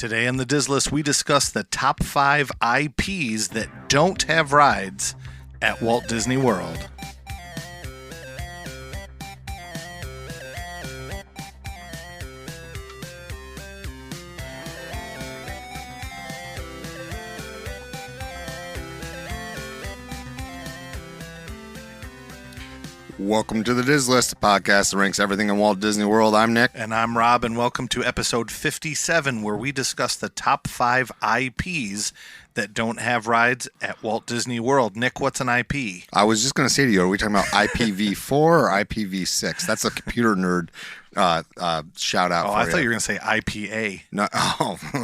Today on the Diz List, we discuss the top 5 IPs that don't have rides at Walt Disney World. Welcome to the Diz List, a podcast that ranks everything in Walt Disney World. I'm Nick. And I'm Rob, and welcome to episode 57, where we discuss the top 5 IPs that don't have rides at Walt Disney World. Nick, what's an IP? I was just going to say to you, are we talking about IPv4 or IPv6? That's a computer nerd shout out. I thought you were going to say IPA. No,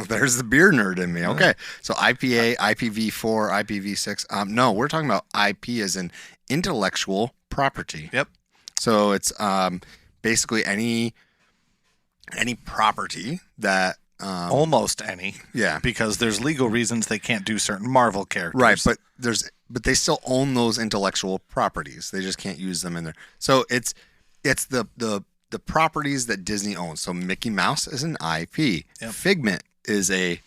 there's the beer nerd in me. Okay, so IPA, IPv4, IPv6. No, we're talking about IP as in intellectual property. Yep. So it's basically any property that almost any. Yeah. Because there's legal reasons they can't do certain Marvel characters. Right, but they still own those intellectual properties. They just can't use them in there. So it's the properties that Disney owns. So Mickey Mouse is an IP. Yep. Figment is a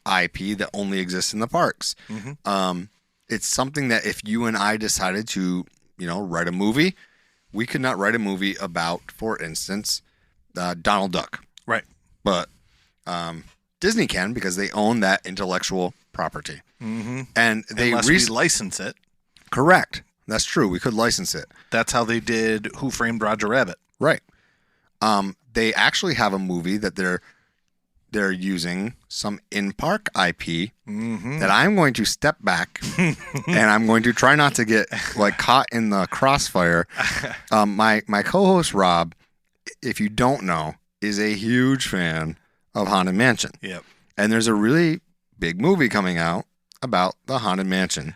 IP that only exists in the parks. Mm-hmm. It's something that if you and I decided to, write a movie, we could not write a movie about, for instance, Donald Duck. Right. But Disney can because they own that intellectual property. Mm-hmm. And they Unless we license it. Correct. That's true. We could license it. That's how they did Who Framed Roger Rabbit. Right. They actually have a movie that they're using some in-park IP that I'm going to step back and I'm going to try not to get caught in the crossfire. My co-host Rob, if you don't know, is a huge fan of Haunted Mansion. Yep. And there's a really big movie coming out about the Haunted Mansion.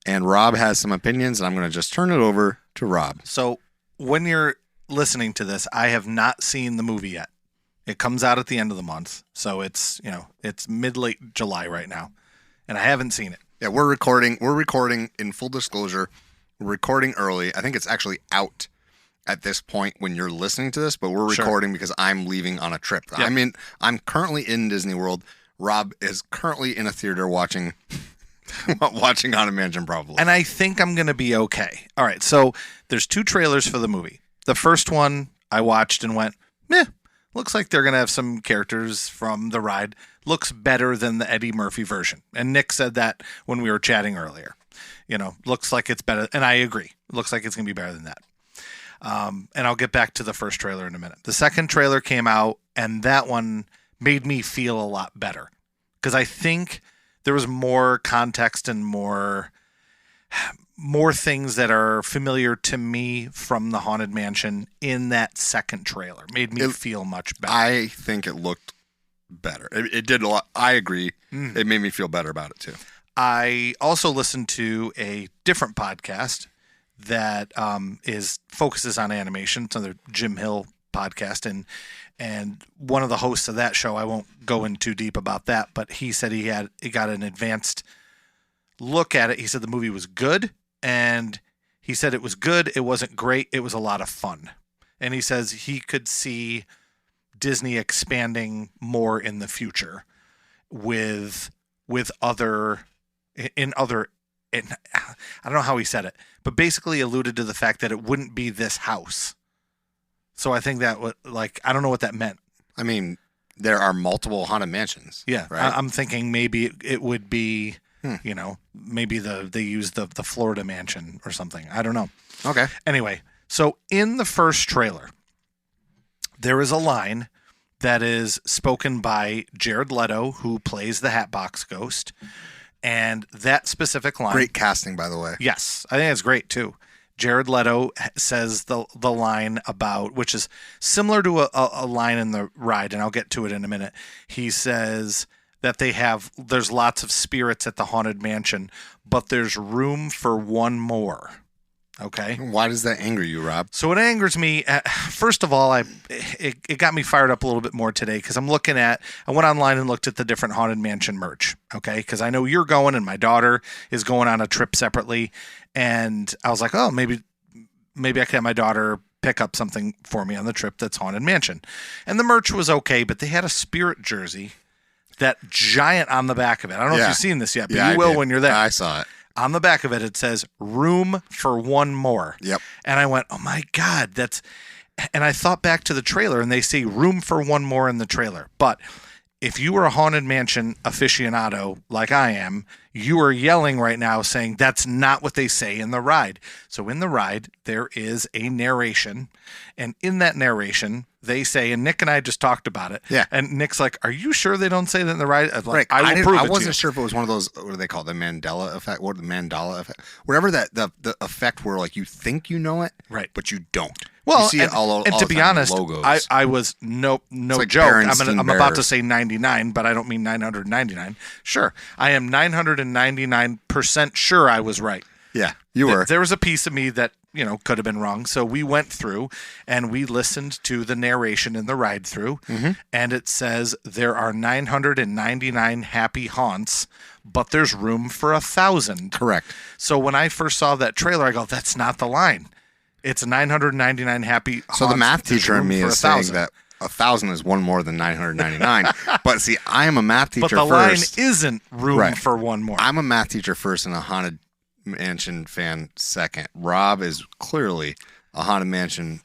And Rob has some opinions, and I'm going to just turn it over to Rob. So when you're listening to this, I have not seen the movie yet. It comes out at the end of the month. So it's mid-late July right now. And I haven't seen it. Yeah, we're recording in full disclosure. We're recording early. I think it's actually out at this point when you're listening to this, but we're recording because I'm leaving on a trip. Yep. I'm currently in Disney World. Rob is currently in a theater watching Haunted Mansion probably. And I think I'm going to be okay. All right, so there's 2 trailers for the movie. The first one I watched and went, meh, looks like they're going to have some characters from the ride. Looks better than the Eddie Murphy version. And Nick said that when we were chatting earlier. Looks like it's better. And I agree. Looks like it's going to be better than that. And I'll get back to the first trailer in a minute. The second trailer came out, and that one made me feel a lot better. Because I think there was more context and more things that are familiar to me from the Haunted Mansion in that second trailer. Made me feel much better. I think it looked better. It did a lot. I agree. It made me feel better about it too. I also listened to a different podcast that focuses on animation. It's another Jim Hill podcast, and one of the hosts of that show, I won't go in too deep about that, but he said he got an advanced look at it. He said the movie was good, and he said it was good. It wasn't great. It was a lot of fun. And he says he could see Disney expanding more in the future with other, and I don't know how he said it, but basically alluded to the fact that it wouldn't be this house. So I think that I don't know what that meant. I mean, there are multiple Haunted Mansions. Yeah. Right? I'm thinking maybe it would be, maybe they use the Florida mansion or something. I don't know. Okay. Anyway, so in the first trailer, there is a line that is spoken by Jared Leto, who plays the Hatbox Ghost. And that specific line... Great casting, by the way. Yes. I think it's great, too. Jared Leto says the line about... Which is similar to a line in the ride, and I'll get to it in a minute. He says that there's lots of spirits at the Haunted Mansion, but there's room for one more. Okay. Why does that anger you, Rob? So it angers me. First of all, it got me fired up a little bit more today because I went online and looked at the different Haunted Mansion merch. Okay. Because I know you're going and my daughter is going on a trip separately. And I was like, oh, maybe I can have my daughter pick up something for me on the trip that's Haunted Mansion. And the merch was okay, but they had a spirit jersey that giant on the back of it. I don't know if you've seen this yet, but Yeah, you will when you're there. I saw it. On the back of it, it says room for one more. Yep. And I went, oh my God, and I thought back to the trailer and they say room for one more in the trailer. But if you were a Haunted Mansion aficionado like I am, you are yelling right now saying that's not what they say in the ride. So in the ride, there is a narration. And in that narration, they say, and Nick and I just talked about it. Yeah. And Nick's like, are you sure they don't say that in the ride? I'm like, Right. I will prove it I to wasn't you. sure if it was one of those, what do they call it? The Mandela effect? What the Mandela effect? Whatever that, the effect where like you think you know it, right, but you don't. Well, you see it all and all to the be time in honest, logos. I was no like joke. Berenstain I'm about to Bears. say 99, but I don't mean 999. Sure, I am 999% sure I was right. Yeah, you were. There was a piece of me that could have been wrong. So we went through and we listened to the narration in the ride through, and it says there are 999 happy haunts, but there's room for 1,000. Correct. So when I first saw that trailer, I go, that's not the line. It's 999 happy haunts. So the math there's teacher in room me for is saying 1,000. that 1,000 is one more than 999. But see, I am a math teacher But the first. line isn't room Right. for one more. I'm a math teacher first and a Haunted Mansion fan second. Rob is clearly a Haunted Mansion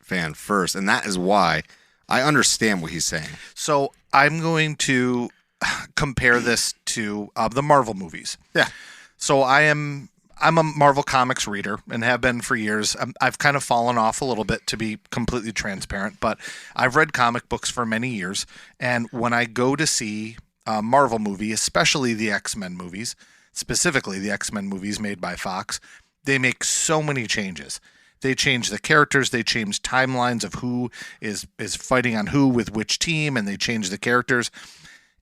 fan first, and that is why I understand what he's saying. So I'm going to compare this to the Marvel movies. Yeah. So I'm a Marvel Comics reader and have been for years. I've kind of fallen off a little bit, to be completely transparent, but I've read comic books for many years. And when I go to see a Marvel movie, especially the X-Men movies, specifically the X-Men movies made by Fox, they make so many changes. They change the characters, they change timelines of who is fighting on who with which team, and they change the characters.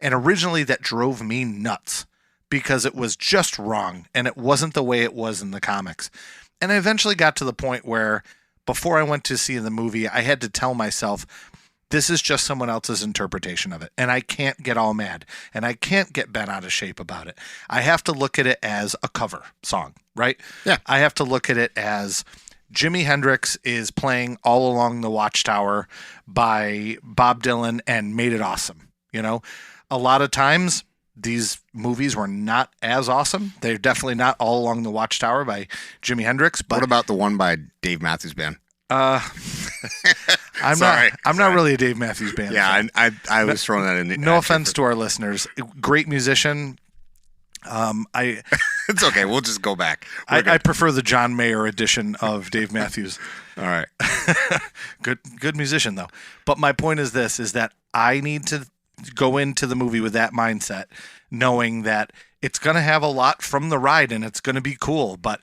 And originally that drove me nuts, because it was just wrong and it wasn't the way it was in the comics. And I eventually got to the point where before I went to see the movie, I had to tell myself, this is just someone else's interpretation of it. And I can't get all mad and I can't get bent out of shape about it. I have to look at it as a cover song, right? Yeah. I have to look at it as Jimi Hendrix is playing All Along the Watchtower by Bob Dylan and made it awesome. A lot of times these movies were not as awesome. They're definitely not All Along the Watchtower by Jimi Hendrix. But what about the one by Dave Matthews Band? I'm not really a Dave Matthews Band. Yeah, fan. I was throwing that in. No offense to our listeners. Great musician. It's okay. We'll just go back. I prefer the John Mayer edition of Dave Matthews. All right. Good musician though. But my point is this: is that I need to go into the movie with that mindset, knowing that it's going to have a lot from the ride and it's going to be cool, but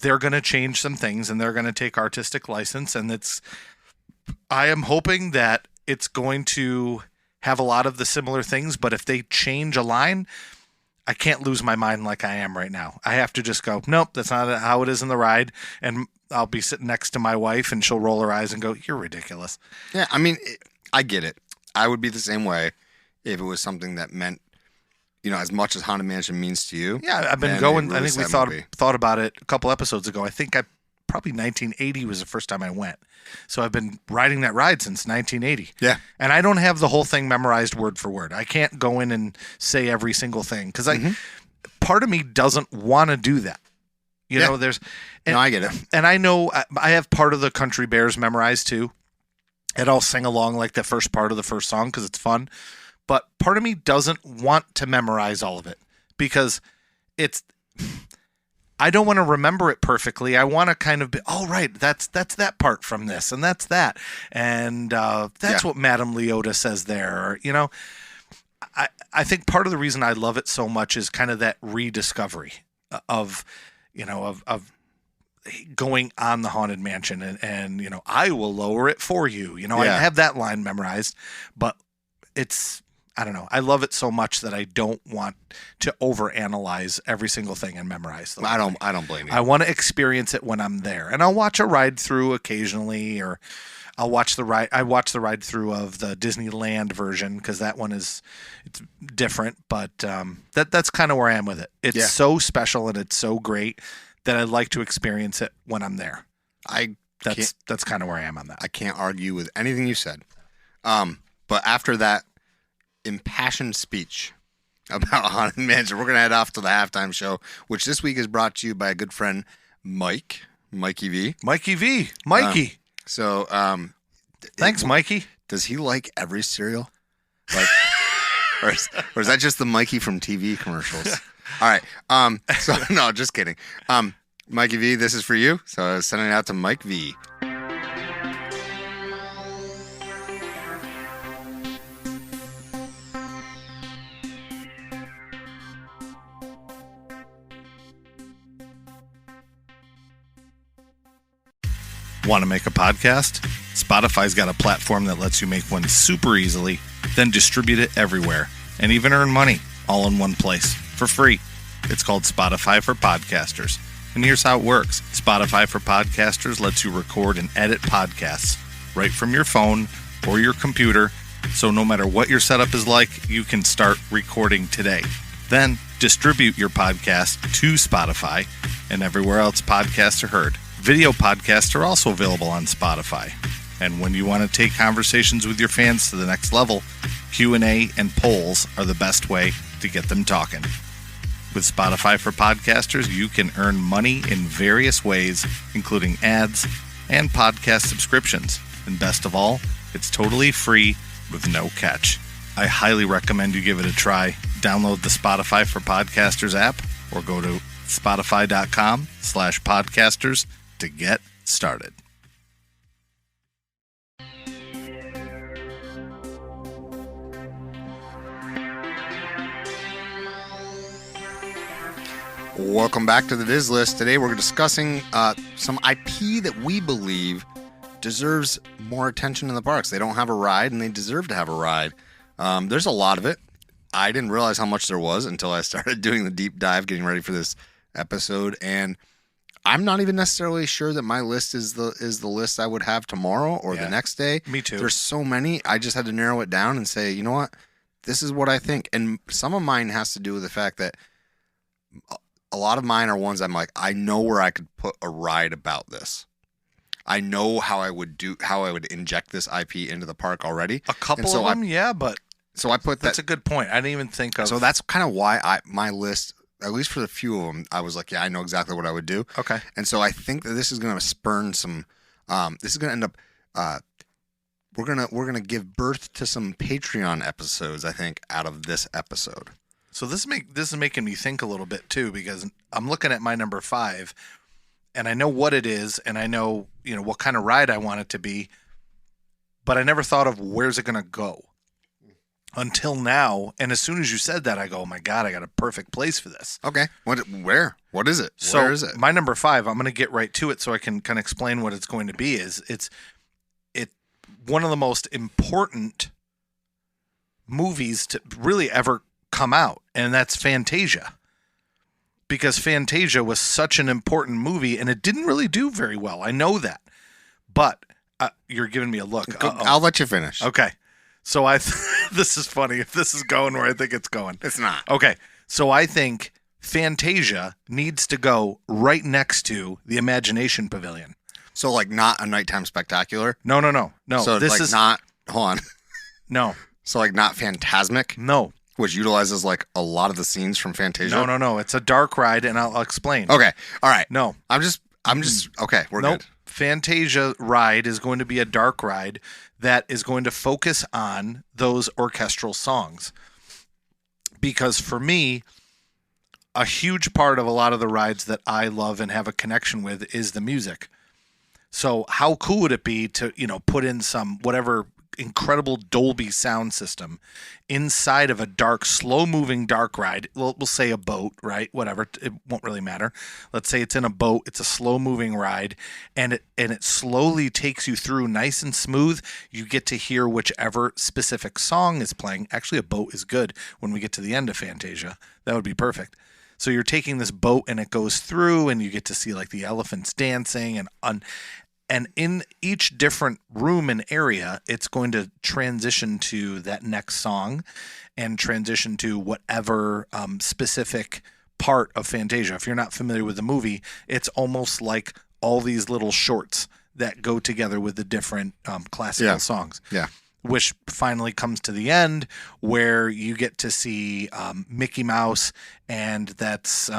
they're going to change some things and they're going to take artistic license. And I am hoping that it's going to have a lot of the similar things, but if they change a line, I can't lose my mind like I am right now. I have to just go, nope, that's not how it is in the ride. And I'll be sitting next to my wife and she'll roll her eyes and go, you're ridiculous. Yeah. I mean, I get it. I would be the same way if it was something that meant, as much as Haunted Mansion means to you. Yeah, I've been going. I think we thought about it a couple episodes ago. I think probably 1980 was the first time I went. So I've been riding that ride since 1980. Yeah. And I don't have the whole thing memorized word for word. I can't go in and say every single thing because part of me doesn't want to do that. No, I get it. And I know I have part of the Country Bears memorized too. And I'll sing along like the first part of the first song because it's fun. But part of me doesn't want to memorize all of it because I don't want to remember it perfectly. I want to kind of be, oh, right, that's that part from this and that's that. And that's what Madame Leota says there. I think part of the reason I love it so much is kind of that rediscovery of going on the Haunted Mansion and I will lower it for you. I have that line memorized, but I don't know. I love it so much that I don't want to overanalyze every single thing and memorize them. I don't blame you. I want to experience it when I'm there. And I'll watch a ride through occasionally, or I watch the ride through of the Disneyland version because that one it's different, but that's kind of where I am with it. It's so special and it's so great that I'd like to experience it when I'm there. That's kind of where I am on that. I can't argue with anything you said. But after that impassioned speech about Haunted Mansion. We're going to head off to the halftime show, which this week is brought to you by a good friend, Mikey V. Mikey. Thanks, Mikey. Does he like every cereal? Like, or is that just the Mikey from TV commercials? All right. So no, just kidding. Mikey V, this is for you. So I was sending it out to Mike V. Want to make a podcast? Spotify's got a platform that lets you make one super easily, then distribute it everywhere, and even earn money all in one place for free. It's called Spotify for Podcasters. And here's how it works. Spotify for Podcasters lets you record and edit podcasts right from your phone or your computer, so no matter what your setup is like, you can start recording today. Then distribute your podcast to Spotify and everywhere else podcasts are heard. Video podcasts are also available on Spotify. And when you want to take conversations with your fans to the next level, Q&A and polls are the best way to get them talking. With Spotify for Podcasters, you can earn money in various ways, including ads and podcast subscriptions. And best of all, it's totally free with no catch. I highly recommend you give it a try. Download the Spotify for Podcasters app or go to spotify.com/podcasters to get started. Welcome back to the Diz List. Today we're discussing some IP that we believe deserves more attention in the parks. They don't have a ride, and they deserve to have a ride. There's a lot of it. I didn't realize how much there was until I started doing the deep dive, getting ready for this episode, and I'm not even necessarily sure that my list is the list I would have tomorrow or the next day. Me too. There's so many. I just had to narrow it down and say, you know what? This is what I think. And some of mine has to do with the fact that a lot of mine are ones I'm like, I know where I could put a ride about this. I know how I would inject this IP into the park already. A couple of them, but so I put that's a good point. I didn't even think of. So that's kind of why my list, at least for the few of them, I was like, yeah, I know exactly what I would do. Okay. And so I think that this is going to spurn some. This is going to end up. We're gonna give birth to some Patreon episodes, I think, out of this episode. So this is making me think a little bit too, because I'm looking at my number 5, and I know what it is, and I know what kind of ride I want it to be, but I never thought of where's it going to go until now. And as soon as you said that, I go, oh my God, I got a perfect place for this. Okay, where? What is it? So where is it? My number 5, I'm going to get right to it so I can kind of explain what it's going to be. It's one of the most important movies to really ever come out, and that's Fantasia, because Fantasia was such an important movie and it didn't really do very well. I know that, but you're giving me a look. I'll let you finish. Okay, so this is funny if this is going where I think it's going. It's not. Okay, so I think Fantasia needs to go right next to the Imagination Pavilion. So like not a nighttime spectacular? No. So this is not. Hold on. No. So like not Phantasmic? No. Which utilizes like a lot of the scenes from Fantasia? No. It's a dark ride, and I'll explain. Okay. All right. No. I'm just okay. We're good. Fantasia ride is going to be a dark ride that is going to focus on those orchestral songs. Because for me, a huge part of a lot of the rides that I love and have a connection with is the music. So how cool would it be to, put in some whatever incredible Dolby sound system inside of a dark, slow-moving dark ride. We'll say a boat, right? Whatever. It won't really matter. Let's say it's in a boat. It's a slow-moving ride, and it slowly takes you through nice and smooth. You get to hear whichever specific song is playing. Actually, a boat is good when we get to the end of Fantasia. That would be perfect. So you're taking this boat, and it goes through, and you get to see like the elephants dancing, and in each different room and area, it's going to transition to that next song and transition to whatever specific part of Fantasia. If you're not familiar with the movie, it's almost like all these little shorts that go together with the different classical songs. Yeah. which finally comes to the end, where you get to see Mickey Mouse, and that's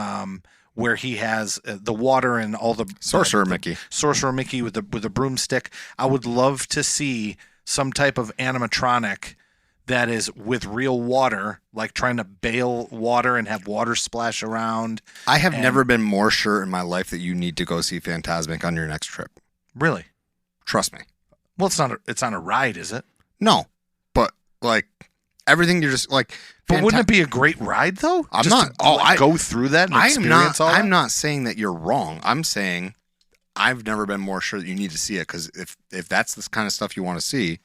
where he has the water and all the Sorcerer Mickey. Sorcerer Mickey with the broomstick. I would love to see some type of animatronic that is with real water, like trying to bail water and have water splash around. I have never been more sure in my life that you need to go see Fantasmic on your next trip. Really? Trust me. Well, it's on a ride, is it? No, but like everything you're just like. But wouldn't it be a great ride though? I'm just not. To, go through that and experience all that? I'm not saying that you're wrong. I'm saying I've never been more sure that you need to see it, because if that's the kind of stuff you want to see,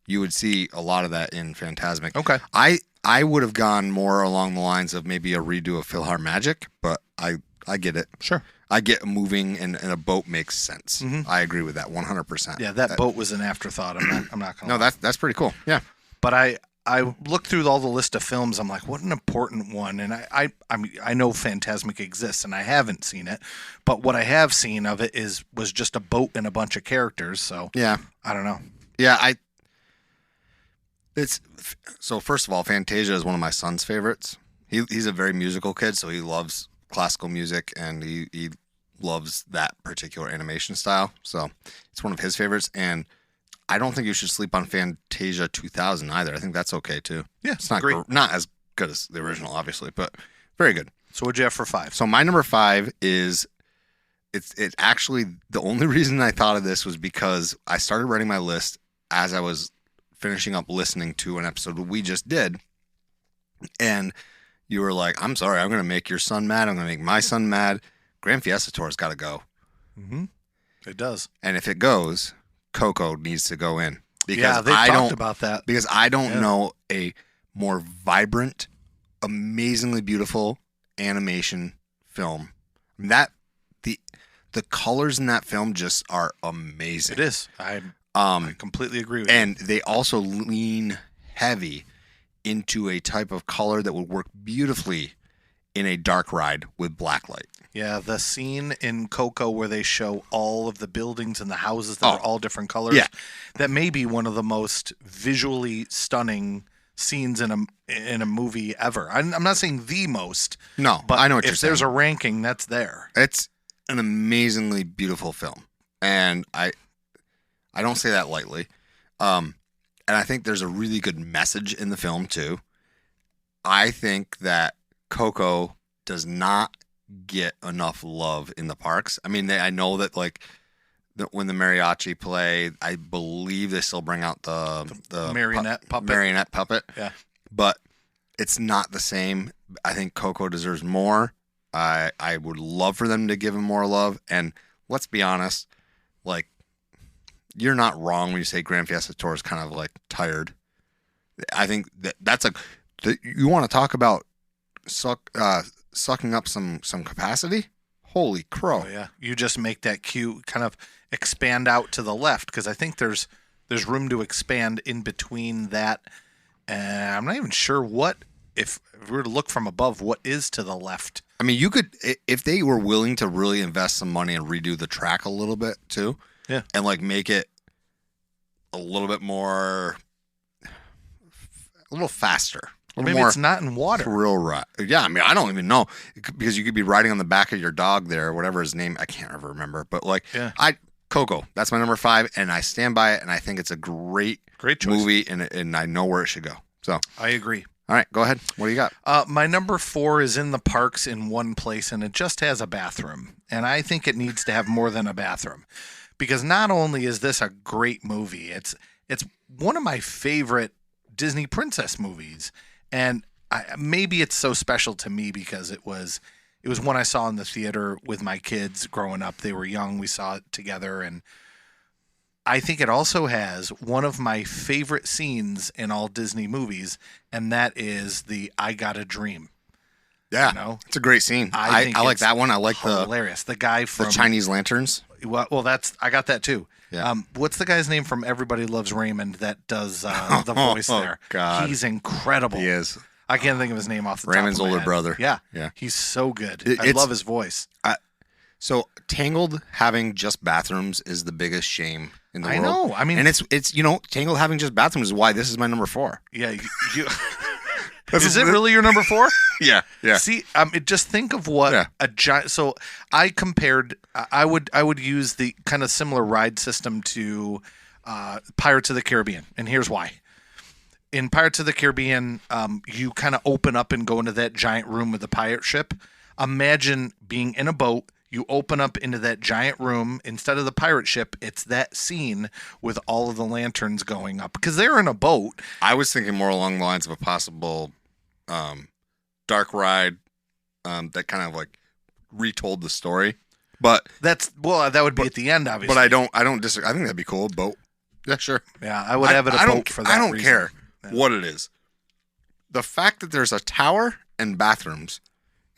you would see a lot of that in Fantasmic. Okay. I would have gone more along the lines of maybe a redo of PhilharMagic, but I get it. Sure. I get moving and a boat makes sense. Mm-hmm. I agree with that 100%. Yeah, that boat was an afterthought. I'm not gonna. No, that's pretty cool. Yeah. But I looked through all the list of films. I'm like, what an important one. And I know Fantasmic exists, and I haven't seen it, but what I have seen of it was just a boat and a bunch of characters. So yeah, I don't know. Yeah, so first of all, Fantasia is one of my son's favorites. He's a very musical kid, so he loves classical music, and he loves that particular animation style. So it's one of his favorites, and I don't think you should sleep on Fantasia 2000 either. I think that's okay too. Yeah, it's not as good as the original, obviously, but very good. So what'd you have for 5? So my number 5 is it's actually the only reason I thought of this was because I started writing my list as I was finishing up listening to an episode we just did, and you were like, "I'm sorry, I'm going to make your son mad. I'm going to make my son mad. Grand Fiesta Tour's got to go." Mm-hmm. It does, and if it goes, Coco needs to go in, because they talked about that. Because I don't know a more vibrant, amazingly beautiful animation film. That the colors in that film just are amazing. It is. I completely agree with you. And they also lean heavy into a type of color that would work beautifully in a dark ride with black light. Yeah, the scene in Coco where they show all of the buildings and the houses that are all different colors. Yeah. That may be one of the most visually stunning scenes in a movie ever. I'm not saying the most. No, but I know what you're saying. If there's a ranking, that's there. It's an amazingly beautiful film, and I don't say that lightly. And I think there's a really good message in the film too. I think that Coco does not get enough love in the parks. I mean, I know that when the mariachi play, I believe they still bring out the marionette puppet. Marionette puppet. Yeah, but it's not the same. I think Coco deserves more. I would love for them to give him more love. And let's be honest, you're not wrong when you say Grand Fiesta Tour is kind of tired. I think you want to talk about sucking up some capacity. Holy crow! Oh, yeah, you just make that queue kind of expand out to the left, because I think there's room to expand in between that. And I'm not even sure if we were to look from above, what is to the left. I mean, you could, if they were willing to really invest some money and redo the track a little bit too. Yeah. And make it a little bit more, a little faster. Maybe it's not in water. Thrill ride. Yeah, I mean, I don't even know, because you could be riding on the back of your dog there, whatever his name, I can't ever remember. But Coco, that's my number 5, and I stand by it, and I think it's a great choice. Movie, and I know where it should go. So I agree. All right, go ahead. What do you got? My number 4 is in the parks in one place, and it just has a bathroom. And I think it needs to have more than a bathroom, because not only is this a great movie, it's one of my favorite Disney princess movies. And maybe it's so special to me because it was one I saw in the theater with my kids growing up. They were young. We saw it together, and I think it also has one of my favorite scenes in all Disney movies, and that is the "I Got a Dream." Yeah, it's a great scene. I like that one. I like hilarious. The guy from the Chinese lanterns. Well, I got that too. Yeah. What's the guy's name from Everybody Loves Raymond that does the voice there? God. He's incredible. He is. I can't think of his name off the Raymond's top of my older head. brother. Yeah. Yeah. He's so good. I love his voice. So Tangled having just bathrooms is the biggest shame in the I world. know. I mean, and it's Tangled having just bathrooms is why this is my number 4. Yeah. Is it really your number 4? Yeah. See, just think of what a giant. So I compared. I would use the kind of similar ride system to Pirates of the Caribbean, and here's why. In Pirates of the Caribbean, you kind of open up and go into that giant room with the pirate ship. Imagine being in a boat. You open up into that giant room. Instead of the pirate ship, it's that scene with all of the lanterns going up because they're in a boat. I was thinking more along the lines of a possible dark ride that kind of like retold the story. But that would be at the end, obviously. But I don't disagree. I think that'd be cool. Boat. Yeah, sure. Yeah, I would have it a boat for that I don't reason. care what it is. The fact that there's a tower and bathrooms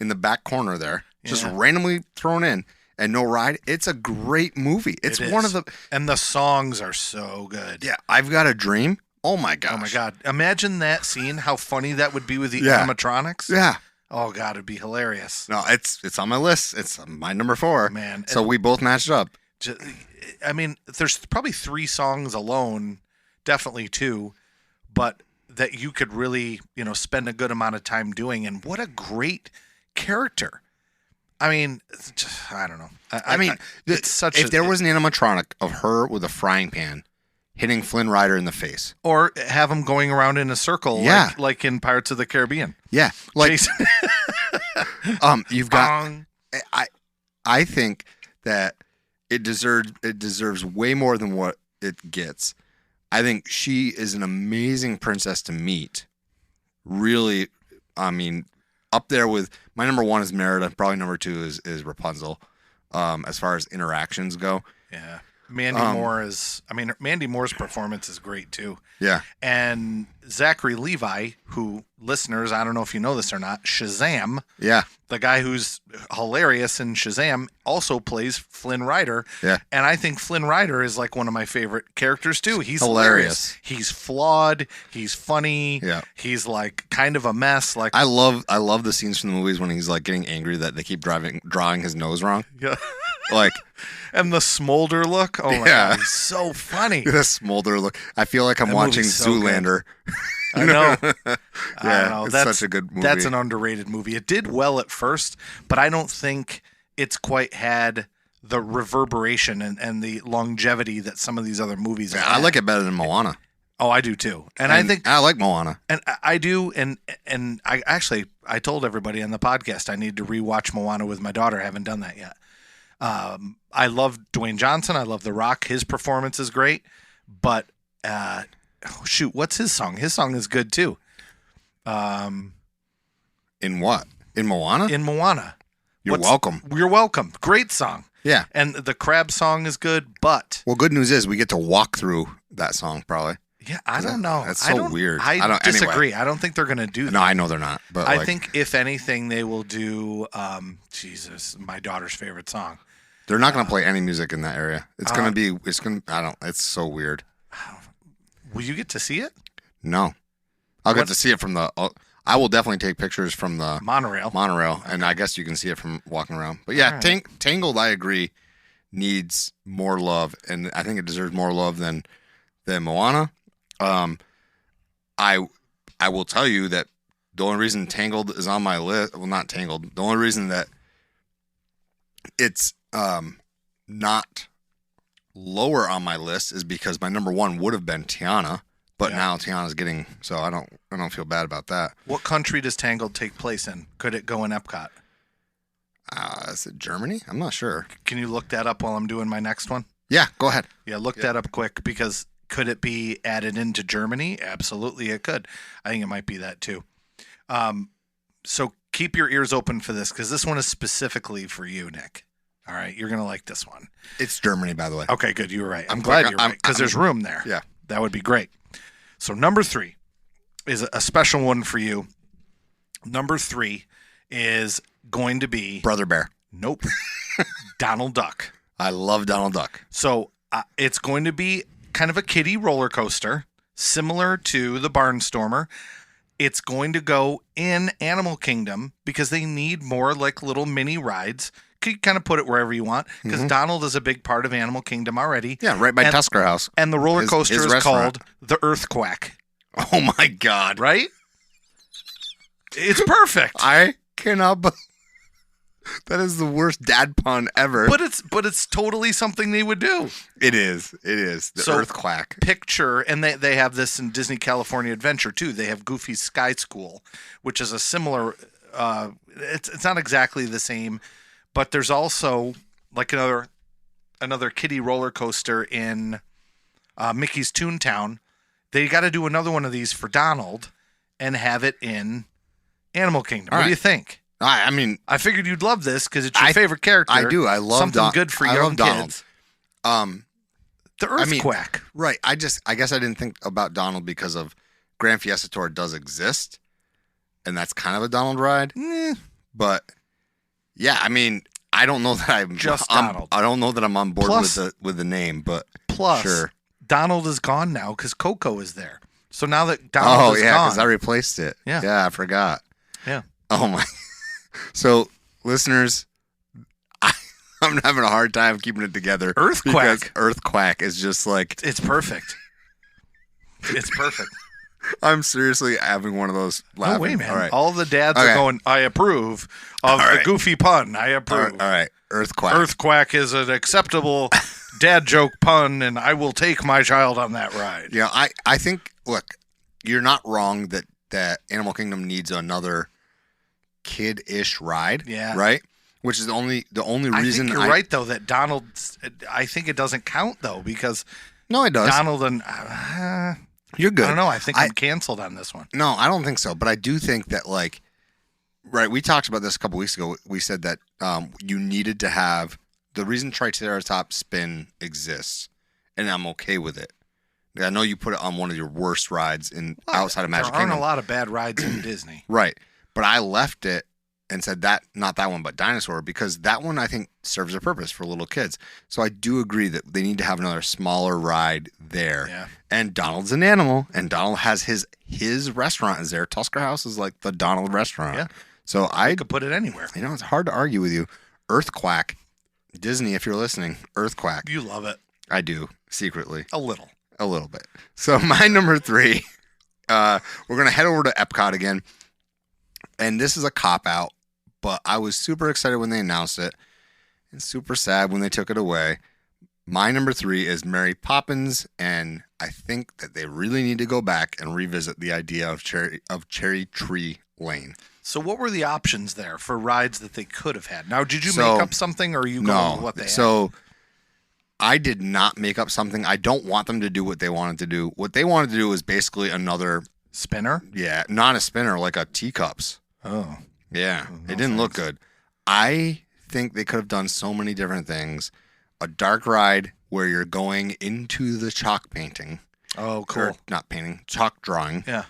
in the back corner there, just randomly thrown in, and no ride. It's a great movie. It's one of the... And the songs are so good. Yeah, I've Got a Dream. Oh, my gosh. Oh, my God. Imagine that scene, how funny that would be with the animatronics. Yeah. Oh, God, it'd be hilarious. No, it's on my list. It's my number 4. Man. So we both matched up. I mean, there's probably 3 songs alone, definitely 2, but that you could really, spend a good amount of time doing. And what a great character. I mean, I don't know. It's such. If there was an animatronic of her with a frying pan hitting Flynn Rider in the face, or have him going around in a circle, like in Pirates of the Caribbean. Yeah, like Jason. You've got. I think that it deserves way more than what it gets. I think she is an amazing princess to meet. Really, I mean, up there with my number 1 is Merida. Probably number 2 is Rapunzel. As far as interactions go, yeah. Mandy Moore's performance is great too. Yeah. And Zachary Levi, who, listeners, I don't know if you know this or not, Shazam. Yeah. The guy who's hilarious in Shazam also plays Flynn Rider. Yeah. And I think Flynn Rider is like one of my favorite characters too. He's hilarious. He's flawed. He's funny. Yeah. He's like kind of a mess. Like I love the scenes from the movies when he's like getting angry that they keep drawing his nose wrong. Yeah. Like, and the smolder look. Oh my God, he's so funny. The smolder look. I feel like I'm watching Zoolander. I know. I know. It's such a good movie. That's an underrated movie. It did well at first, but I don't think it's quite had the reverberation and the longevity that some of these other movies have. I like it better than Moana. Oh, I do too. And I think I like Moana. And I do. And I told everybody on the podcast I need to rewatch Moana with my daughter. I haven't done that yet. I love Dwayne Johnson. I love The Rock. His performance is great. But what's his song? His song is good too. In what? In Moana? In Moana. You're welcome. You're welcome. Great song. Yeah. And the crab song is good, but... Well, good news is we get to walk through that song probably. Yeah, I don't know. That's so weird. I disagree. Anyway. I don't think they're going to do that. No, I know they're not. But I think if anything, they will do, my daughter's favorite song. They're not going to play any music in that area. It's going to be, it's so weird. Will you get to see it? No. I'll get to see it from I will definitely take pictures from the monorail, and I guess you can see it from walking around. But yeah, right. Tangled, I agree, needs more love, and I think it deserves more love than Moana. I will tell you that the only reason Tangled is on my list, well, not Tangled, the only reason that it's not lower on my list is because my number 1 would have been Tiana, but now Tiana's getting, so I don't feel bad about that. What country does Tangled take place in? Could it go in Epcot? Is it Germany? I'm not sure. Can you look that up while I'm doing my next one? Yeah, go ahead. Yeah, look that up quick, because could it be added into Germany? Absolutely, it could. I think it might be that too. So keep your ears open for this, because this one is specifically for you, Nick. All right, you're going to like this one. It's Germany, by the way. Okay, good. You were right. I'm glad you're right, because there's room there. Yeah. That would be great. So number 3 is a special one for you. Number 3 is going to be... Brother Bear. Nope. Donald Duck. I love Donald Duck. So it's going to be kind of a kiddie roller coaster, similar to the Barnstormer. It's going to go in Animal Kingdom because they need more like little mini rides, you kind of put it wherever you want because Donald is a big part of Animal Kingdom already. Yeah, right by Tusker House. And the roller coaster his is restaurant. called the Earthquack. Oh my God! Right? It's perfect. I cannot. That is the worst dad pun ever. But it's totally something they would do. It is. The Earthquack. Picture, and they have this in Disney California Adventure too. They have Goofy's Sky School, which is a similar. It's not exactly the same, but there's also like another kiddie roller coaster in Mickey's Toontown. They got to do another one of these for Donald and have it in Animal Kingdom. What do you think? I mean, I figured you'd love this because it's your favorite character. I do. I love something good for young kids. The Earthquack. Right. I guess I didn't think about Donald because of Grand Fiesta Tour does exist, and that's kind of a Donald ride. But yeah, I mean, I don't know that Donald. I don't know that I'm on board with the name, but plus, sure. Donald is gone now because Coco is there. So now that Donald is gone, because I replaced it. Yeah, I forgot. Yeah. Oh my. So, listeners, I'm having a hard time keeping it together. Earthquack. Because Earthquack is just like... It's perfect. It's perfect. I'm seriously having one of those laughing. No way, man. All right. All the dads are going, I approve of the goofy pun. I approve. All right. Earthquack. Earthquack is an acceptable dad joke pun, and I will take my child on that ride. Yeah, I think, look, you're not wrong that Animal Kingdom needs another kid-ish ride. Yeah. Right? Which is the only reason I think you're right, though, that Donald, I think it doesn't count, though, because no, it does. Donald and... you're good. I don't know. I think I'm canceled on this one. No, I don't think so. But I do think that, like, right, we talked about this a couple weeks ago. We said that you needed to have... The reason Triceratops Spin exists, and I'm okay with it. I know you put it on one of your worst rides outside of Magic Kingdom. There aren't a lot of bad rides in Disney. Right. But I left it and said that, not that one, but Dinosaur, because that one I think serves a purpose for little kids. So I do agree that they need to have another smaller ride there. Yeah. And Donald's an animal, and Donald has his restaurant is there. Tusker House is like the Donald restaurant. Yeah. So I could put it anywhere. You know, it's hard to argue with you. Earthquack, Disney, if you're listening, Earthquack. You love it. I do, secretly. A little bit. So my number 3, we're going to head over to Epcot again. And this is a cop-out, but I was super excited when they announced it and super sad when they took it away. My number 3 is Mary Poppins, and I think that they really need to go back and revisit the idea of Cherry Tree Lane. So what were the options there for rides that they could have had? Now, did you make up something, or are you going with what they had? So I did not make up something. I don't want them to do what they wanted to do. What they wanted to do was basically another... Spinner? Yeah, not a spinner, like a teacups. Oh. Yeah, it didn't look good. I think they could have done so many different things. A dark ride where you're going into the chalk painting. Oh, cool. Or not painting, chalk drawing. Yeah.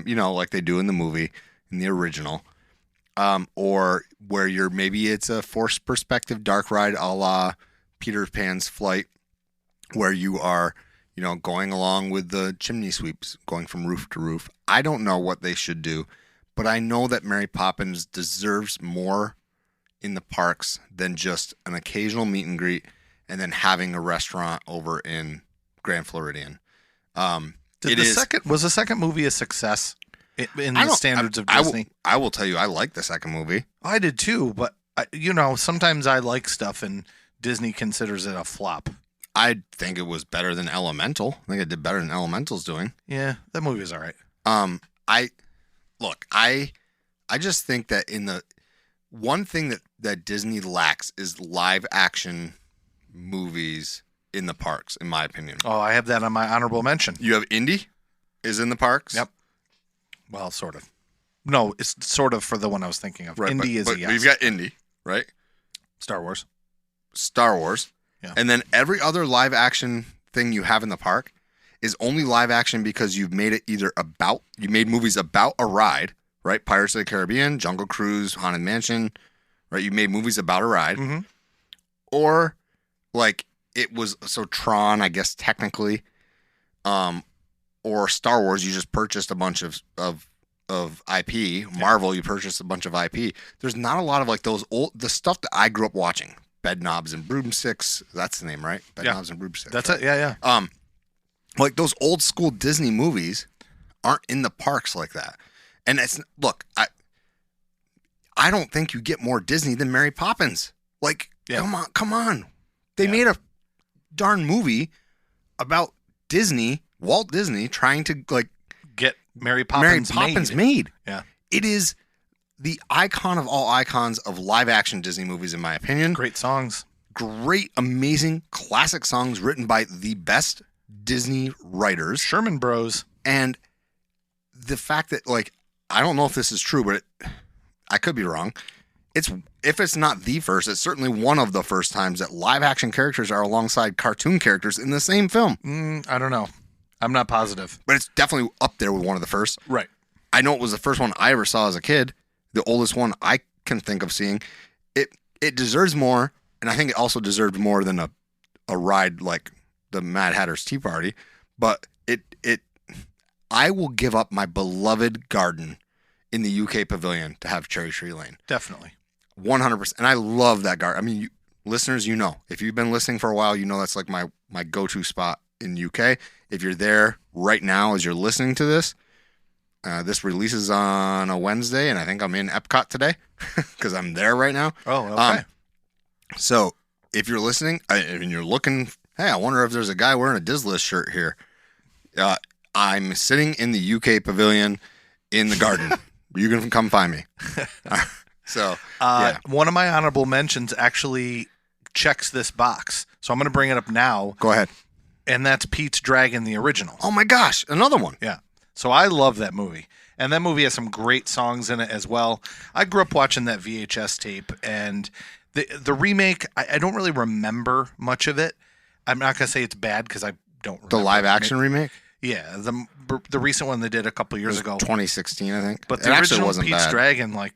You know, like they do in the movie, in the original. Or where it's a forced perspective dark ride a la Peter Pan's Flight, where you are, you know, going along with the chimney sweeps, going from roof to roof. I don't know what they should do, but I know that Mary Poppins deserves more in the parks than just an occasional meet and greet and then having a restaurant over in Grand Floridian. Was the second movie a success in the standards of Disney? I will tell you, I like the second movie. I did too, but sometimes I like stuff and Disney considers it a flop. I think it was better than Elemental. I think it did better than Elemental's doing. Yeah, that movie was all right. I just think that in the one thing that Disney lacks is live action movies in the parks, in my opinion. Oh, I have that on my honorable mention. You have Indy is in the parks? Yep. Well, sort of. No, it's sort of for the one I was thinking of. Right, Indy is a yes. But you've got Indy, right? Star Wars. Yeah. And then every other live action thing you have in the park is only live action because you've made it you made movies about a ride, right? Pirates of the Caribbean, Jungle Cruise, Haunted Mansion, right? You made movies about a ride. Mm-hmm. Or like it was, so Tron, I guess technically, or Star Wars, you just purchased a bunch of of IP. Marvel, you purchase a bunch of IP. There's not a lot of like the stuff that I grew up watching. Bedknobs and Broomsticks. That's the name, right? Bedknobs and Broomsticks. That's right? it. Yeah. Like those old school Disney movies aren't in the parks like that. And I don't think you get more Disney than Mary Poppins. Like, come on. They made a darn movie about Disney, Walt Disney, trying to like get Mary Poppins made. Yeah. It is the icon of all icons of live action Disney movies, in my opinion. Great songs. Great, amazing, classic songs written by the best Disney writers. Sherman Bros. And the fact that, like, I don't know if this is true, but I could be wrong. If it's not the first, it's certainly one of the first times that live action characters are alongside cartoon characters in the same film. I don't know. I'm not positive. But it's definitely up there with one of the first. Right. I know it was the first one I ever saw as a kid. The oldest one I can think of seeing. It deserves more, and I think it also deserved more than a ride like the Mad Hatter's Tea Party. But I will give up my beloved garden in the UK Pavilion to have Cherry Tree Lane. Definitely. 100%. And I love that garden. I mean, listeners, you know. If you've been listening for a while, you know that's like my go-to spot in UK. If you're there right now as you're listening to this, this releases on a Wednesday, and I think I'm in Epcot today because I'm there right now. Oh, okay. So if you're listening and you're looking, hey, I wonder if there's a guy wearing a Dizzless shirt here. I'm sitting in the UK Pavilion in the garden. You can come find me. So, one of my honorable mentions actually checks this box. So I'm going to bring it up now. Go ahead. And that's Pete's Dragon, the original. Oh my gosh, another one. Yeah. So I love that movie. And that movie has some great songs in it as well. I grew up watching that VHS tape, and the remake, I don't really remember much of it. I'm not going to say it's bad because I don't remember. The live action remake? Yeah, the recent one they did a couple years ago. 2016, I think. But the original Pete's Dragon, like,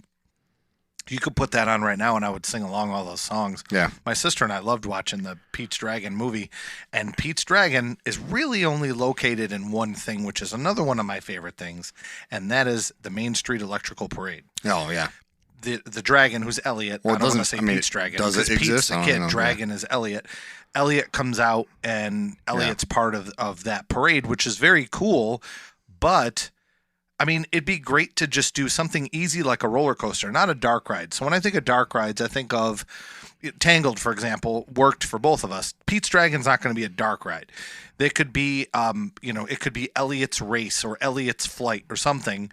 you could put that on right now and I would sing along all those songs. Yeah. My sister and I loved watching the Pete's Dragon movie. And Pete's Dragon is really only located in one thing, which is another one of my favorite things, and that is the Main Street Electrical Parade. Oh, yeah. The dragon, who's Elliot. Well, I don't want to say Pete's Dragon. Does it exist? Pete's the kid. Dragon is Elliot. Elliot comes out, and Elliot's part of that parade, which is very cool. But, I mean, it'd be great to just do something easy like a roller coaster, not a dark ride. So when I think of dark rides, I think of Tangled, for example, worked for both of us. Pete's Dragon's not going to be a dark ride. They could be, it could be Elliot's Race or Elliot's Flight or something,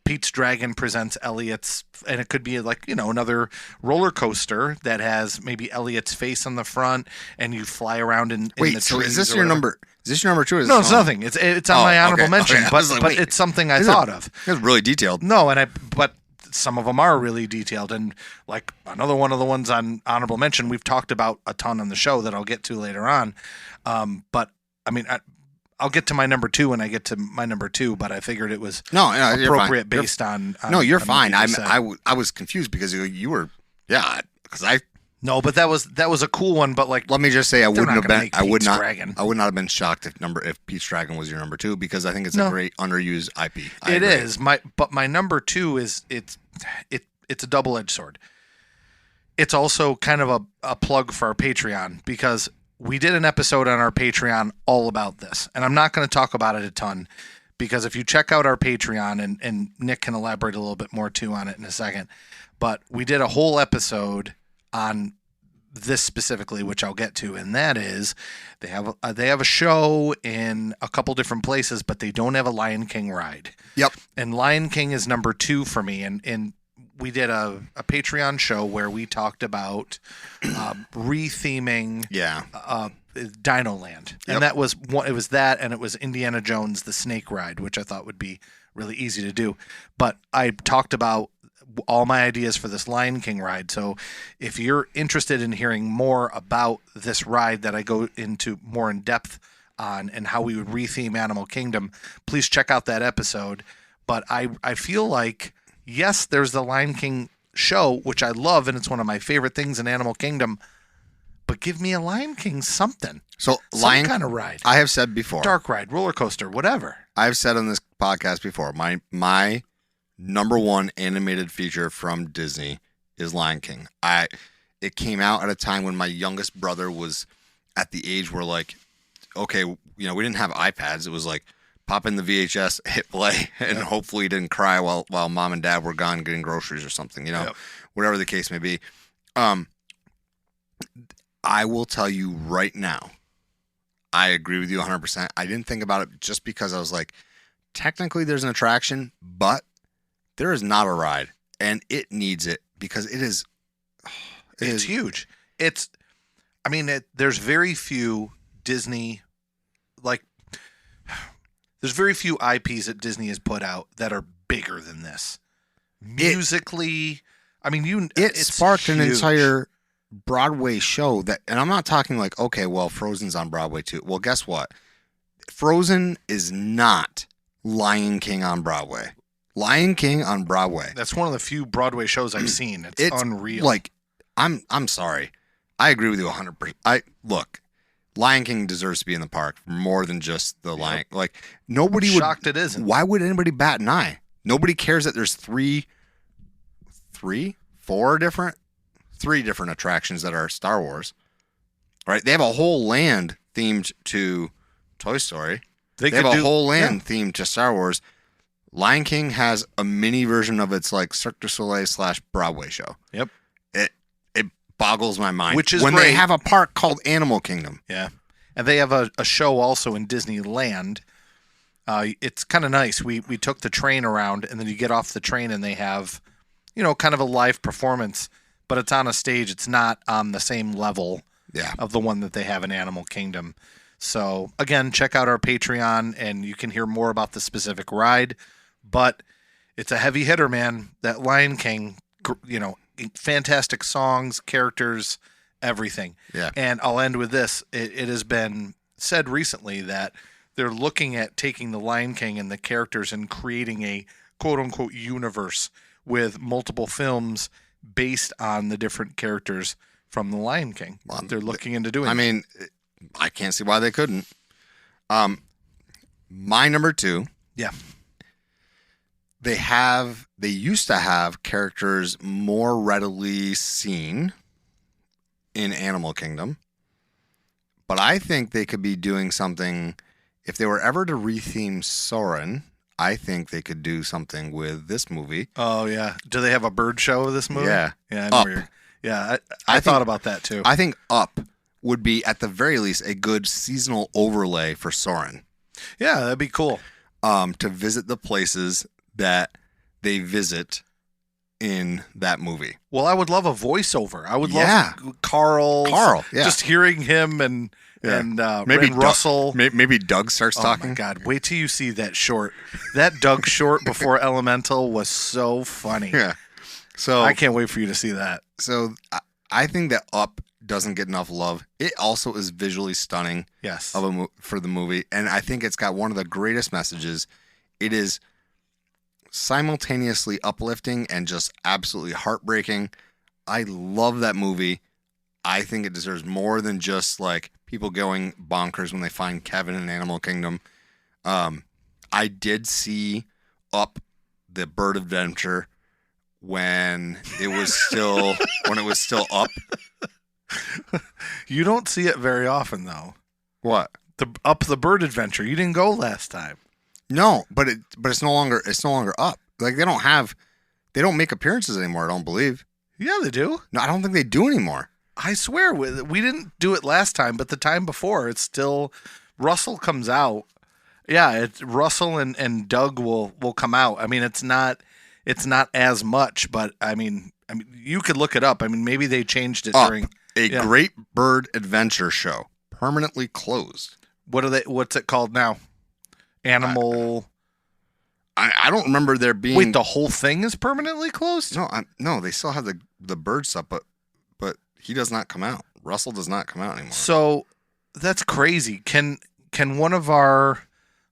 Pete's Dragon presents Elliot's, and it could be like, another roller coaster that has maybe Elliot's face on the front, and you fly around in the trees. So is this your number? Is this your number two? Or is no, it's nothing. It's on my honorable mention, okay. but it's something I thought of. It's really detailed. No, but some of them are really detailed, and like another one of the ones on honorable mention we've talked about a ton on the show that I'll get to later on. But I mean, I'll get to my number two when I get to my number two, but I figured it was appropriate based on. No, you're fine. I was confused because you were, No, but that was a cool one. But like, let me just say, I would not have been shocked if Pete's Dragon was your number two, because I think it's a great underused IP. It is my number two is it's a double-edged sword. It's also kind of a plug for our Patreon, because we did an episode on our Patreon all about this, and I'm not going to talk about it a ton, because if you check out our Patreon, and Nick can elaborate a little bit more too on it in a second, but we did a whole episode on this specifically, which I'll get to, and that is they have a show in a couple different places, but they don't have a Lion King ride. Yep. And Lion King is number two for me, and we did a Patreon show where we talked about retheming Dino Land. And that was one, it was that, and it was Indiana Jones, the snake ride, which I thought would be really easy to do. But I talked about all my ideas for this Lion King ride. So if you're interested in hearing more about this ride that I go into more in depth on and how we would retheme Animal Kingdom, please check out that episode. But I feel like, yes, there's the Lion King show, which I love, and it's one of my favorite things in Animal Kingdom. But give me a Lion King something. So some kind of ride. I have said before. Dark ride, roller coaster, whatever. I've said on this podcast before, my #1 animated feature from Disney is Lion King. It came out at a time when my youngest brother was at the age where, like, okay, we didn't have iPads. It was like pop in the VHS, hit play, and hopefully he didn't cry while mom and dad were gone getting groceries or something, whatever the case may be. I will tell you right now, I agree with you 100%. I didn't think about it just because I was like, technically there's an attraction, but there is not a ride, and it needs it because it is. It's huge. There's very few Disney, there's very few IPs that Disney has put out that are bigger than this. Musically, it sparked huge. An entire Broadway show and I'm not talking like, okay, well, Frozen's on Broadway too. Well, guess what? Frozen is not Lion King on Broadway. Lion King on Broadway. That's one of the few Broadway shows I've seen. It's unreal. Like, I'm sorry. I agree with you 100%. Look, Lion King deserves to be in the park for more than just the Lion. Like, nobody would. Shocked it isn't. Why would anybody bat an eye? Nobody cares that there's three different attractions that are Star Wars. Right? They have a whole land themed to Toy Story. They have a whole land themed to Star Wars. Lion King has a mini version of its like Cirque du Soleil / Broadway show. Yep. It boggles my mind. Which is when great. They have a park called Animal Kingdom. Yeah. And they have a show also in Disneyland. It's kind of nice. We took the train around, and then you get off the train and they have, kind of a live performance, but it's on a stage. It's not on the same level of the one that they have in Animal Kingdom. So again, check out our Patreon and you can hear more about the specific ride, but it's a heavy hitter, man. That Lion King, fantastic songs, characters, everything. Yeah. And I'll end with this. It has been said recently that they're looking at taking the Lion King and the characters and creating a quote unquote universe with multiple films based on the different characters from the Lion King. Well, they're looking into doing that. I can't see why they couldn't. My #2. Yeah. They used to have characters more readily seen in Animal Kingdom. But I think they could be doing something, if they were ever to retheme Soarin', I think they could do something with this movie. Oh, yeah. Do they have a bird show of this movie? Yeah. Yeah, I thought about that too. I think Up would be, at the very least, a good seasonal overlay for Soarin'. Yeah, that'd be cool. To visit the places that they visit in that movie. Well, I would love a voiceover. I would love Carl. Yeah. Just hearing him and maybe Russell. Maybe Doug starts talking. Oh my God! Wait till you see that short. That Doug short before Elemental was so funny. Yeah. So I can't wait for you to see that. So I think that Up doesn't get enough love. It also is visually stunning. Yes. For the movie, and I think it's got one of the greatest messages. It is simultaneously uplifting and just absolutely heartbreaking. I love that movie. I think it deserves more than just like people going bonkers when they find Kevin in Animal Kingdom. I did see Up, the Bird Adventure, when it was still up. You don't see it very often though. What? The Bird Adventure. You didn't go last time. No, but it's no longer Up. Like they don't make appearances anymore, I don't believe. Yeah, they do. No, I don't think they do anymore. I swear we didn't do it last time, but the time before it's still Russell comes out. Yeah, it's Russell and Doug will come out. I mean, it's not as much, but I mean you could look it up. I mean, maybe they changed it during Great Bird Adventure show, permanently closed. What's it called now? Animal. I don't remember there being. Wait, the whole thing is permanently closed? No, they still have the bird stuff, but he does not come out. Russell does not come out anymore. So that's crazy. Can one of our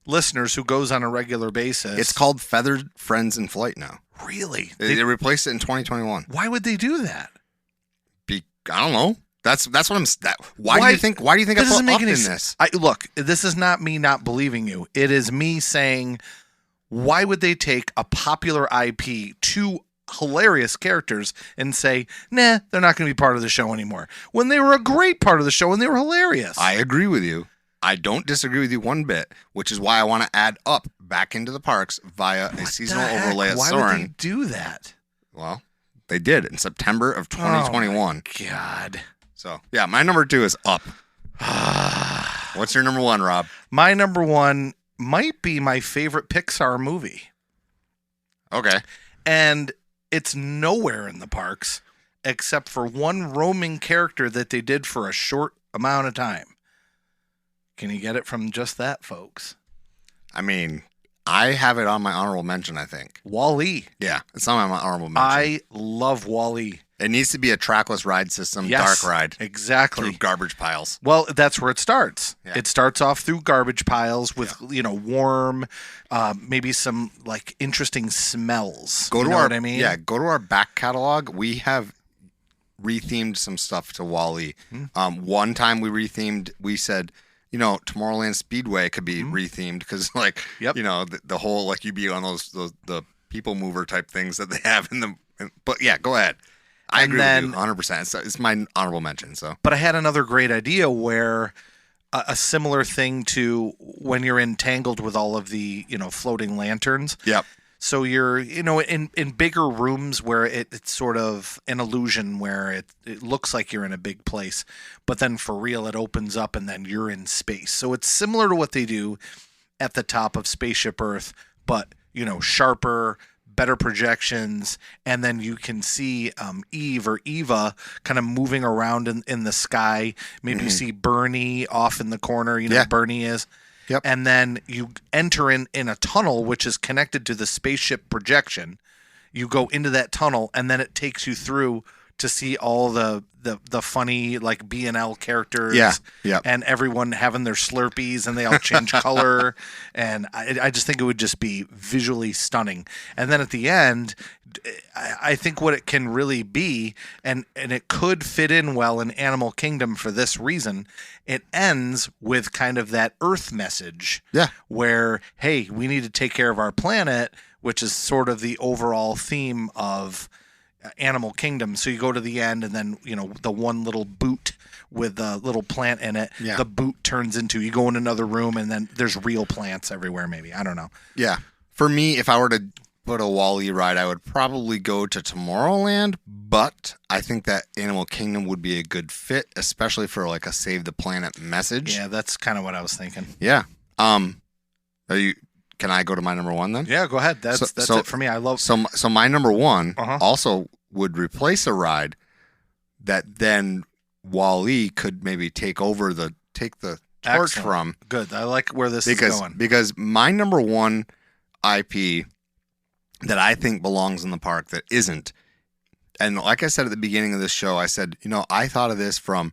listeners who goes on a regular basis? It's called Feathered Friends in Flight now. Really? They replaced it in 2021. Why would they do that? I don't know. That's what I'm. Why do you think I put Up in this? Look, this is not me not believing you. It is me saying, Why would they take a popular IP, two hilarious characters, and say, nah, they're not going to be part of the show anymore, when they were a great part of the show and they were hilarious? I agree with you. I don't disagree with you one bit, which is why I want to add Up back into the parks via a seasonal overlay at Why Soaring. would they do that? Well, they did in September of 2021. Oh, God. So, yeah, my number 2 is Up. What's your number 1, Rob? My number 1 might be my favorite Pixar movie. Okay. And it's nowhere in the parks except for one roaming character that they did for a short amount of time. Can you get it from just that, folks? I mean, I have it on my honorable mention, I think. Wall-E. Yeah, it's on my honorable mention. I love Wall-E. It needs to be a trackless ride system, Yes, dark ride. Exactly. Through garbage piles. Well, that's where it starts. Yeah. It starts off through garbage piles with, warm, maybe some like interesting smells. Go to know our, what I mean? Yeah, go to our back catalog. We have rethemed some stuff to Wall-E. One time we said, Tomorrowland Speedway could be rethemed because, Yep. the whole, like, you be on those the people mover type things that they have in the. But yeah, go ahead. I agree with you 100%. It's my honorable mention. So, But I had another great idea where a similar thing to when you're entangled with all of the, floating lanterns. yep. So you're, in bigger rooms where it's sort of an illusion where it looks like you're in a big place, but then for real it opens up and then you're in space. So it's similar to what they do at the top of Spaceship Earth, but, sharper, better projections, and then you can see Eve or Eva kind of moving around in the sky. Maybe you see Bernie off in the corner, Yeah. Bernie is. Yep. And then you enter in a tunnel which is connected to the spaceship projection. You go into that tunnel and then it takes you through to see all the funny like B&L characters. Yeah. Yep. And everyone having their Slurpees and they all change color. And I just think it would just be visually stunning. And then at the end, I think what it can really be, and it could fit in well in Animal Kingdom for this reason, it ends with kind of that Earth message. Yeah. Where, hey, we need to take care of our planet, which is sort of the overall theme of Animal Kingdom. So you go to the end and then, the one little boot with a little plant in it, Yeah. the boot turns into, you go in another room and then there's real plants everywhere maybe. I don't know. Yeah. For me, if I were to put a Wall-E ride, I would probably go to Tomorrowland, but I think that Animal Kingdom would be a good fit, especially for like a save the planet message. Yeah, that's kind of what I was thinking. Yeah. Can I go to my number 1 then? Yeah, go ahead. That's it for me. I love. So my number 1 Uh-huh. also would replace a ride that then Wall-E could maybe take the torch Excellent. from. Good. I like where this is going. Because my number 1 IP that I think belongs in the park that isn't, and like I said at the beginning of this show, I said, I thought of this from,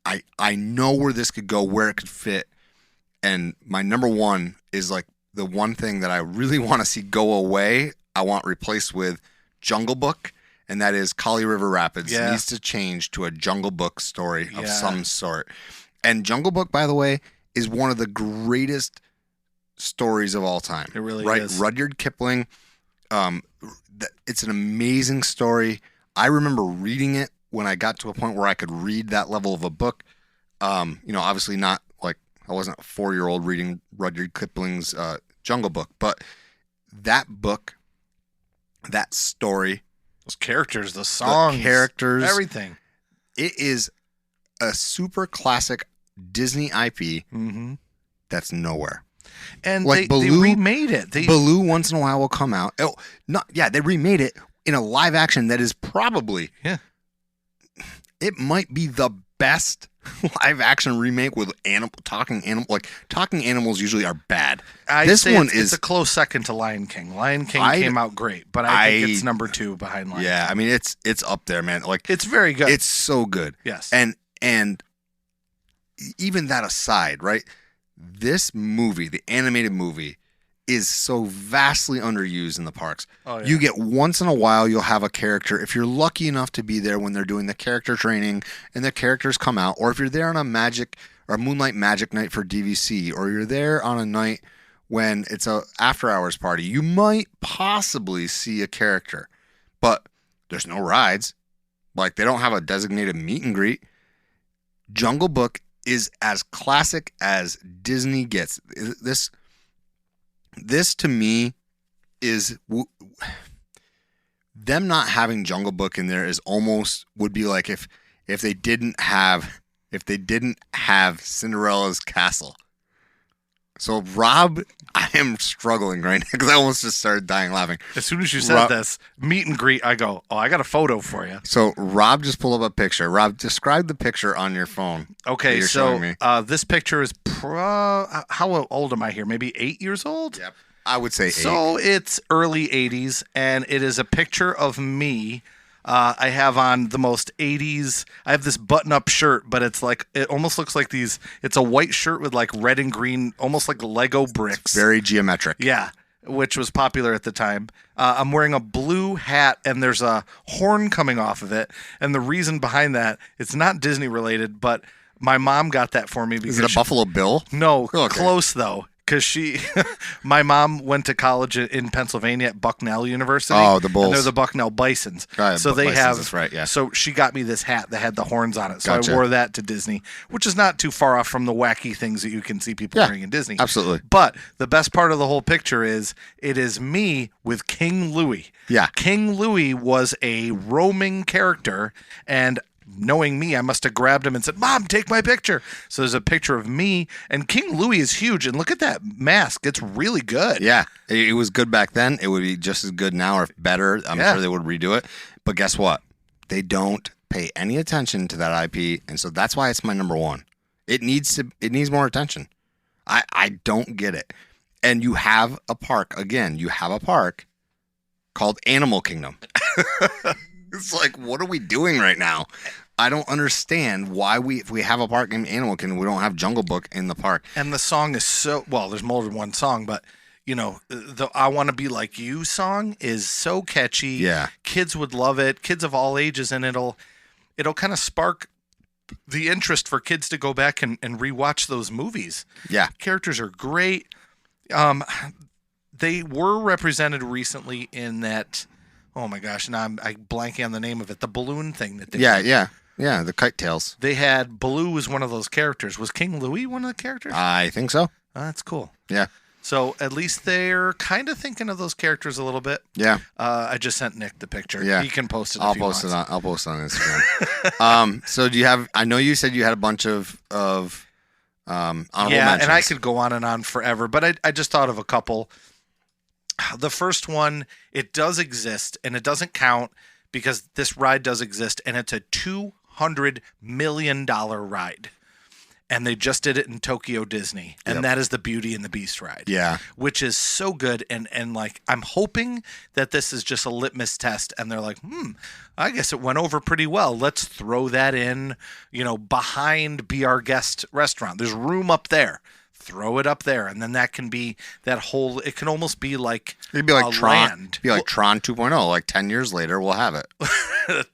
I know where this could go, where it could fit, and my number 1 is like the one thing that I really want to see go away. I want replaced with Jungle Book, and that is Kali River Rapids needs to change to a Jungle Book story of some sort. And Jungle Book, by the way, is one of the greatest stories of all time. It really is. Rudyard Kipling. It's an amazing story. I remember reading it when I got to a point where I could read that level of a book. Obviously not like I wasn't a 4-year-old reading Rudyard Kipling's Jungle Book, but that book, that story, Those characters, the songs, the characters, everything. It is a super classic Disney IP that's nowhere. And Like they remade it. Baloo once in a while will come out. They remade it in a live action that is probably, it might be the best live action remake with talking animal. Like talking animals usually are bad. It's a close second to Lion King. Lion King came out great, but I think it's number 2 behind Lion King. Yeah, I mean it's up there, man. Like it's very good. It's so good. Yes. And even that aside, right? This movie, the animated movie, is so vastly underused in the parks. Oh, yeah. You get once in a while, you'll have a character. If you're lucky enough to be there when they're doing the character training and the characters come out, or if you're there on a Moonlight Magic night for DVC, or you're there on a night when it's a after hours party, you might possibly see a character, but there's no rides. Like, they don't have a designated meet and greet. Jungle Book is as classic as Disney gets. This to me is them not having Jungle Book in there is almost would be like if they didn't have Cinderella's Castle. So Rob, I am struggling right now because I almost just started dying laughing. As soon as you said this meet and greet, I go, "Oh, I got a photo for you." So Rob just pulled up a picture. Rob, describe the picture on your phone. Okay, so this picture is how old am I here? Maybe 8 years old. Yep, I would say 8. So it's early 80s, and it is a picture of me. I have on the most 80s. I have this button-up shirt, but it's like it almost looks like these. It's a white shirt with like red and green, almost like Lego bricks. It's very geometric. Yeah, which was popular at the time. I'm wearing a blue hat, and there's a horn coming off of it. And the reason behind that, it's not Disney related, but my mom got that for me because is it a Buffalo Bill? No, close though. Because my mom went to college in Pennsylvania at Bucknell University. Oh, the Bulls. And they're the Bucknell Bisons. So they have, that's right, yeah. So she got me this hat that had the horns on it. So Gotcha. I wore that to Disney, which is not too far off from the wacky things that you can see people wearing in Disney. Absolutely. But the best part of the whole picture is it is me with King Louis. Yeah. King Louis was a roaming character, and knowing me, I must have grabbed him and said, "Mom, take my picture." So there's a picture of me, and King Louis is huge. And look at that mask. It's really good. Yeah. It was good back then. It would be just as good now or better. I'm sure they would redo it. But guess what? They don't pay any attention to that IP. And so that's why it's my number one. It needs more attention. I don't get it. And you have a park. Again, you have a park called Animal Kingdom. It's like, what are we doing right now? I don't understand why if we have a park named Animal Kingdom, we don't have Jungle Book in the park. And the song is there's more than one song, but the "I Want to Be Like You" song is so catchy. Yeah. Kids would love it. Kids of all ages, and it'll kind of spark the interest for kids to go back and rewatch those movies. Yeah. Characters are great. They were represented recently in that. Oh my gosh! Now I'm blanking on the name of it. The balloon thing that they did. Yeah. The Kite Tails. They had Baloo was one of those characters. Was King Louis one of the characters? I think so. That's cool. Yeah. So at least they're kind of thinking of those characters a little bit. Yeah. I just sent Nick the picture. Yeah. He can post it. I'll post it on Instagram. So do you have? I know you said you had a bunch of honorable mentions. And I could go on and on forever, but I just thought of a couple. The first one, it does exist, and it doesn't count because this ride does exist, and it's a $200 million ride. And they just did it in Tokyo Disney, and that is the Beauty and the Beast ride. Yeah. Which is so good, and like, I'm hoping that this is just a litmus test, and they're like, I guess it went over pretty well. Let's throw that in, behind Be Our Guest restaurant. There's room up there. Throw it up there, and then that can be that whole. It can almost be like it'd be like Tron. Land. Be like Tron 2.0. Like 10 years later, we'll have it.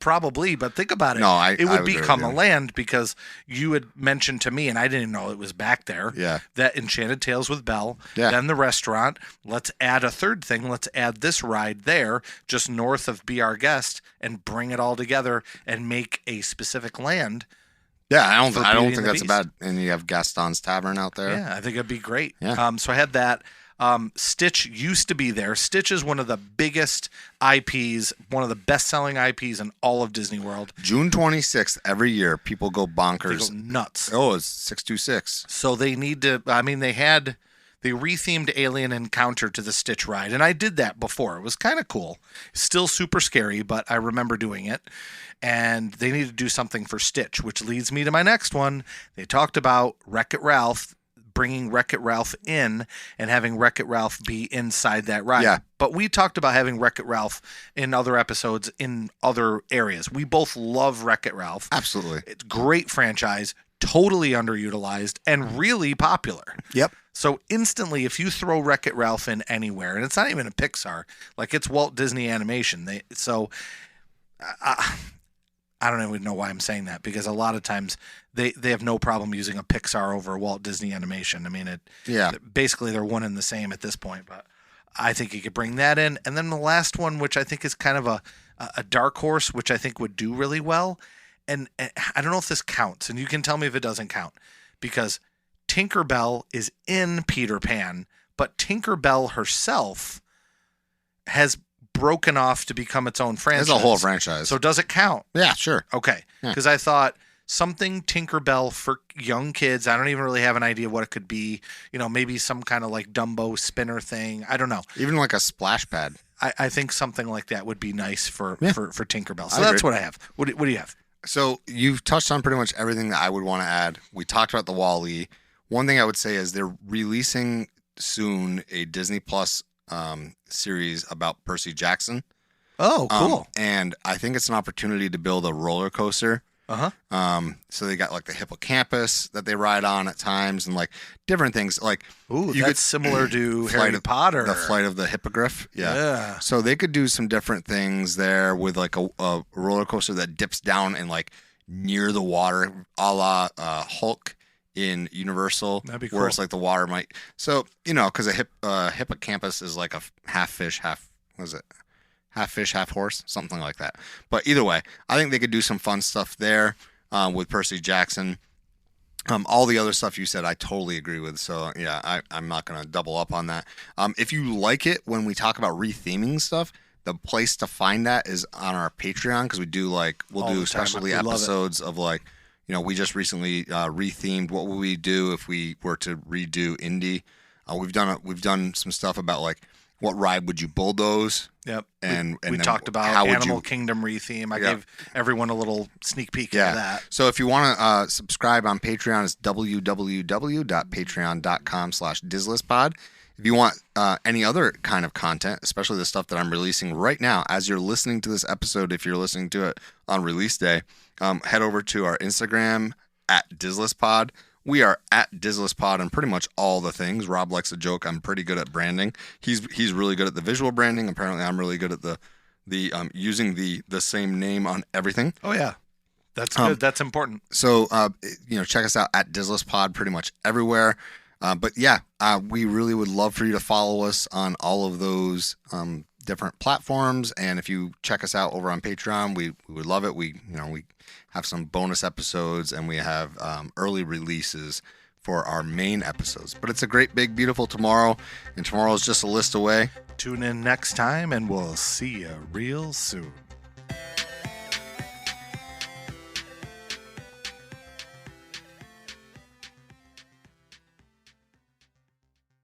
Probably, but think about it. No, it would become a land because you had mentioned to me, and I didn't know it was back there. Yeah. That Enchanted Tales with Belle. Yeah. Then the restaurant. Let's add a third thing. Let's add this ride there, just north of Be Our Guest, and bring it all together and make a specific land. Yeah, I don't think that's bad. And you have Gaston's Tavern out there. Yeah, I think it'd be great. Yeah. So I had that. Stitch used to be there. Stitch is one of the biggest IPs, one of the best-selling IPs in all of Disney World. June 26th every year, people go bonkers. They go nuts. Oh, it's 626. So they need to. I mean, they rethemed Alien Encounter to the Stitch ride, and I did that before. It was kind of cool. Still super scary, but I remember doing it. And they need to do something for Stitch, which leads me to my next one. They talked about Wreck-It Ralph, bringing Wreck-It Ralph in and having Wreck-It Ralph be inside that ride. Yeah. But we talked about having Wreck-It Ralph in other episodes in other areas. We both love Wreck-It Ralph. Absolutely. It's a great franchise, totally underutilized, and really popular. Yep. So instantly, if you throw Wreck-It Ralph in anywhere, and it's not even a Pixar, like it's Walt Disney Animation. I don't even know why I'm saying that, because a lot of times they have no problem using a Pixar over Walt Disney Animation. I mean, basically they're one and the same at this point, but I think you could bring that in. And then the last one, which I think is kind of a dark horse, which I think would do really well. And I don't know if this counts, and you can tell me if it doesn't count, because Tinkerbell is in Peter Pan, but Tinkerbell herself has broken off to become its own franchise. It's a whole franchise. So does it count? Yeah, sure. Okay. Because I thought something Tinkerbell for young kids, I don't even really have an idea what it could be. Maybe some kind of like Dumbo spinner thing. I don't know. Even like a splash pad. I think something like that would be nice for Tinkerbell. So that's what I have. What do you have? So you've touched on pretty much everything that I would want to add. We talked about the Wall-E. One thing I would say is they're releasing soon a Disney Plus series about Percy Jackson. Oh, cool. And I think it's an opportunity to build a roller coaster. So they got like the hippocampus that they ride on at times, and like different things. Like, that's similar to Harry Potter. The Flight of the Hippogriff. Yeah. So they could do some different things there with like a roller coaster that dips down and like near the water, a la Hulk in Universal. That'd be cool. Where it's like the water might. So, because a hippocampus is like a half fish, half fish, half horse, something like that. But either way, I think they could do some fun stuff there with Percy Jackson. All the other stuff you said, I totally agree with. So yeah, I'm not going to double up on that. If you like it when we talk about retheming stuff, the place to find that is on our Patreon, because we'll do specialty episodes of like, we just recently rethemed what would we do if we were to redo Indy. We've done some stuff about like, what ride would you bulldoze? Yep. And we talked about Animal Kingdom retheme. I gave everyone a little sneak peek into that. So if you want to subscribe on Patreon, it's www.patreon.com/DizlessPod. If you want any other kind of content, especially the stuff that I'm releasing right now, as you're listening to this episode, if you're listening to it on release day, head over to our Instagram @DizlessPod. We are @DizlessPod on pretty much all the things. Rob likes a joke. I'm pretty good at branding. He's really good at the visual branding. Apparently, I'm really good at the using the same name on everything. Oh yeah, that's good. That's important. So check us out @DizlessPod pretty much everywhere. But yeah, we really would love for you to follow us on all of those different platforms. And if you check us out over on Patreon, we would love it. We have some bonus episodes, and we have early releases for our main episodes. But it's a great, big, beautiful tomorrow, and tomorrow is just a list away. Tune in next time, and we'll see you real soon.